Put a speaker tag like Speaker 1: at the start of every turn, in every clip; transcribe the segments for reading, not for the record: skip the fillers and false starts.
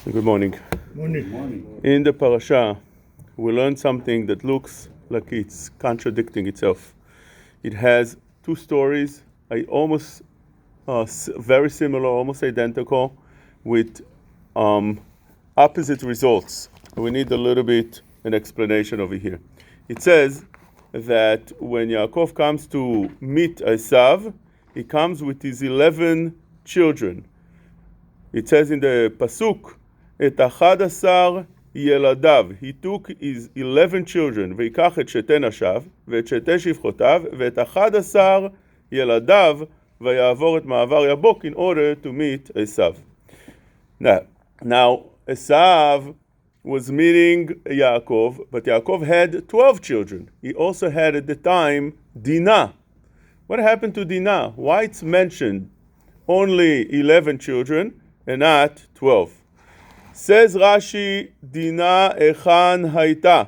Speaker 1: Good morning.
Speaker 2: Morning.
Speaker 1: In the parasha, we learn something that looks like it's contradicting itself. It has two stories, almost very similar, almost identical, with opposite results. We need a little bit an explanation over here. It says that when Yaakov comes to meet Esav, he comes with his 11 children. It says in the pasuk, את 11 ילדיו, he took his 11 children, ויקח את שתי נשיו, ואת שתי שפחותיו, ואת 11 ילדיו, ויעבור את מעבר יבוק in order to meet Esav. Now Esav was meeting Yaakov, but Yaakov had 12 children. He also had at the time Dinah. What happened to Dinah? Why it's mentioned only 11 children and not 12? Says Rashi, Dinah echan hayta,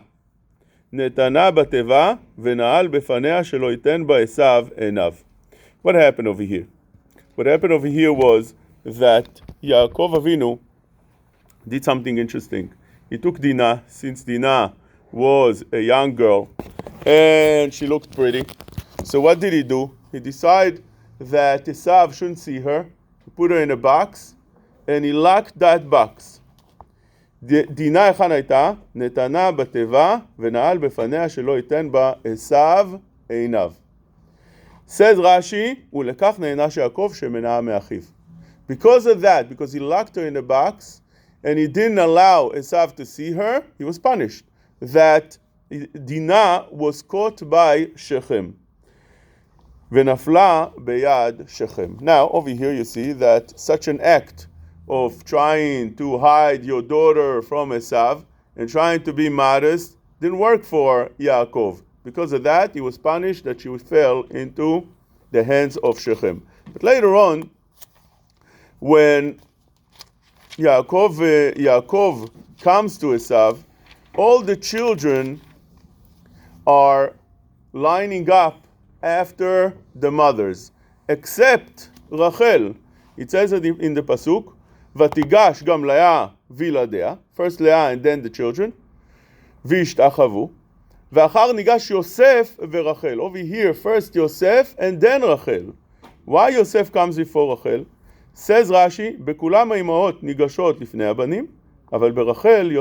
Speaker 1: netana bateva, ונעל בפניה שלא ייתן בה עשיו עיניו. What happened over here? What happened over here was that Yaakov Avinu did something interesting. He took Dinah, since Dinah was a young girl, and she looked pretty. So what did he do? He decided that Esav shouldn't see her. He put her in a box, and he locked that box. דינה היכן הייתה? נתנה בתיבה ונעל בפניה שלא ייתן בה עשיו עיניו. Says Rashi, ולכך נענש יעקב שמנעה מאחיו. Because of that, because he locked her in a box and he didn't allow Esav to see her, he was punished. That Dinah was caught by Shechem. ונפלה ביד Shechem. Now, over here you see that such an act of trying to hide your daughter from Esav and trying to be modest didn't work for Yaakov. Because of that, he was punished that she fell into the hands of Shechem. But later on, when Yaakov comes to Esav, all the children are lining up after the mothers, except Rachel. It says in the pasuk, ותיגש גם לאה וילדיה, first Leah and then the children, והשתחוו, ואחר ניגש יוסף ורחל. Over here, first Yosef and then Rachel. Why Yosef comes before Rachel? Says Rashi, בכולם האימהות ניגשות לפני הבנים, אבל ברחל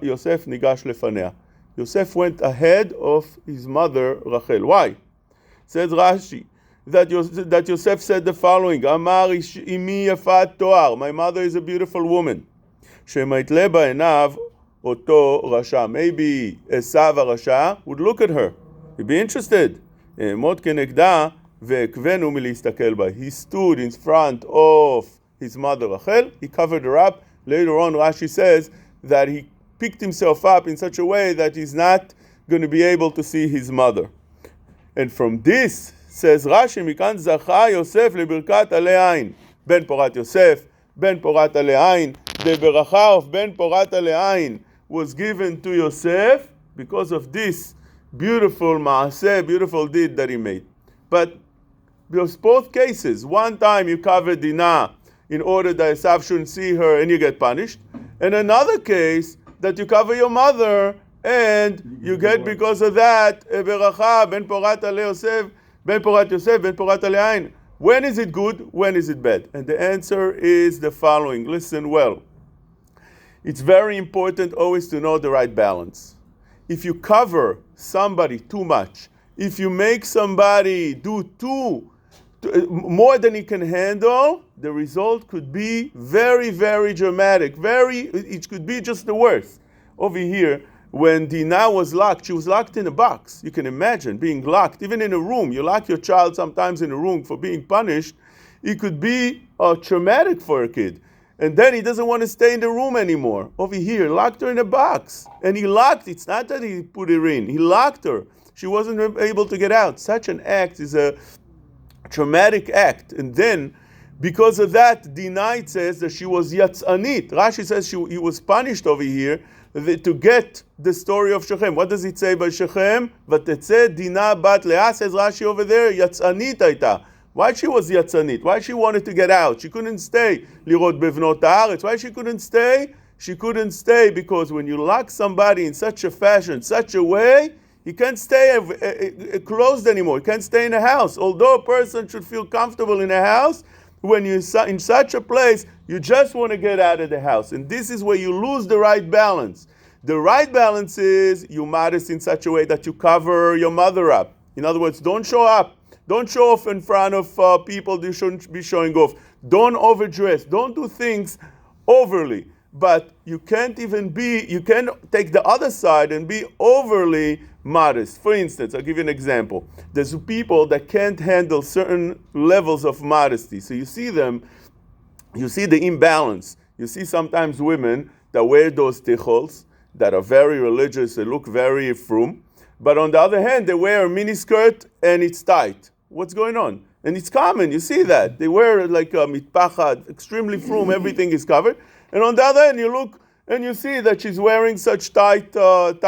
Speaker 1: יוסף ניגש לפניה. Yosef went ahead of his mother Rachel. Why? Says Rashi, that Yosef said the following, Amar imi yafat toar, my mother is a beautiful woman. Shemaitle ba'enav oto rasha. Maybe Esav Rasha would look at her. He'd be interested. Mot kenegda ve'ekvenu milistakel ba. He stood in front of his mother Rachel. He covered her up. Later on, Rashi says that he picked himself up in such a way that he's not going to be able to see his mother. And from this, says Rashi, מכאן זכה יוסף לברכת עלי עין. בן פורת יוסף, בן פורת עלי עין. The ברכה of בן פורת עלי עין was given to Yosef because of this beautiful maaseh, beautiful deed that he made. But there's both cases. One time you cover Dinah in order that Esav shouldn't see her and you get punished. And another case that you cover your mother and you get because of that ברכה, בן פורת עלי יוסף, Ben Porat Yosef, Ben Porat Alein. When is it good? When is it bad? And the answer is the following. Listen well. It's very important always to know the right balance. If you cover somebody too much, if you make somebody do more than he can handle, the result could be very, very dramatic. It could be just the worst. Over here, when Dinah was locked, she was locked in a box. You can imagine being locked, even in a room. You lock your child sometimes in a room for being punished. It could be traumatic for a kid. And then he doesn't want to stay in the room anymore. Over here, locked her in a box. And he locked, it's not that he put her in. He locked her. She wasn't able to get out. Such an act is a traumatic act. And then, because of that, Dinah says that she was yatzanit. Rashi says he was punished over here to get the story of Shechem. What does it say by Shechem? Vatetze Dinah bat Leah, says Rashi over there, yatzanit הייתה. Why she was yatzanit? Why she wanted to get out? She couldn't stay. Lirot bevnot haaretz. Why she couldn't stay? she couldn't stay, because when you lock somebody in such a fashion, such a way, he can't stay closed anymore. He can't stay in a house. Although a person should feel comfortable in a house, when you're in such a place, you just want to get out of the house. And this is where you lose the right balance. The right balance is you're modest in such a way that you cover your mother up. In other words, don't show up. Don't show off in front of people you shouldn't be showing off. Don't overdress. Don't do things overly. But you can't you can take the other side and be overly modest. For instance, I'll give you an example. There's people that can't handle certain levels of modesty. So you see them, you see the imbalance. You see sometimes women that wear those tichels that are very religious, they look very frum. But on the other hand, they wear a mini skirt and it's tight. What's going on? And it's common, you see that. They wear like a mitpachad, extremely frum, everything is covered. And on the other hand, you look and you see that she's wearing such tight and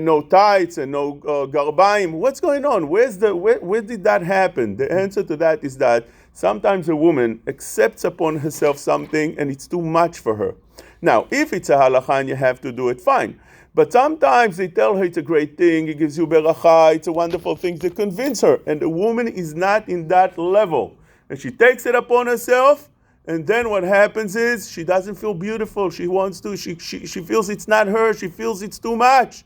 Speaker 1: no tights and no garbaim. What's going on? Where did that happen? The answer to that is that sometimes a woman accepts upon herself something and it's too much for her. Now, if it's a halacha and you have to do it, fine. But sometimes they tell her it's a great thing, it gives you beracha, it's a wonderful thing to convince her. And the woman is not in that level. And she takes it upon herself, and then what happens is she doesn't feel beautiful. She wants to, she feels it's not her, she feels it's too much.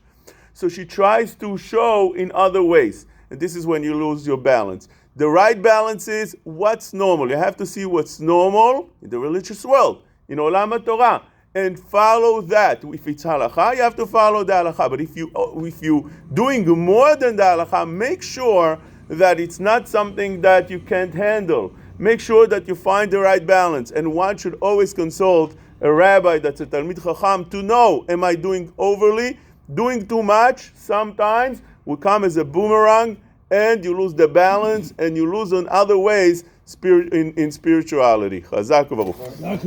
Speaker 1: So she tries to show in other ways. And this is when you lose your balance. The right balance is what's normal. You have to see what's normal in the religious world, in Olam HaTorah, and follow that. If it's halakha, you have to follow the halakha. But if you doing more than the halakha, make sure that it's not something that you can't handle. Make sure that you find the right balance. And one should always consult a rabbi that's a Talmid Chacham to know, am I doing overly? Doing too much sometimes will come as a boomerang, and you lose the balance, and you lose in other ways in spirituality. Chazak u'baruch.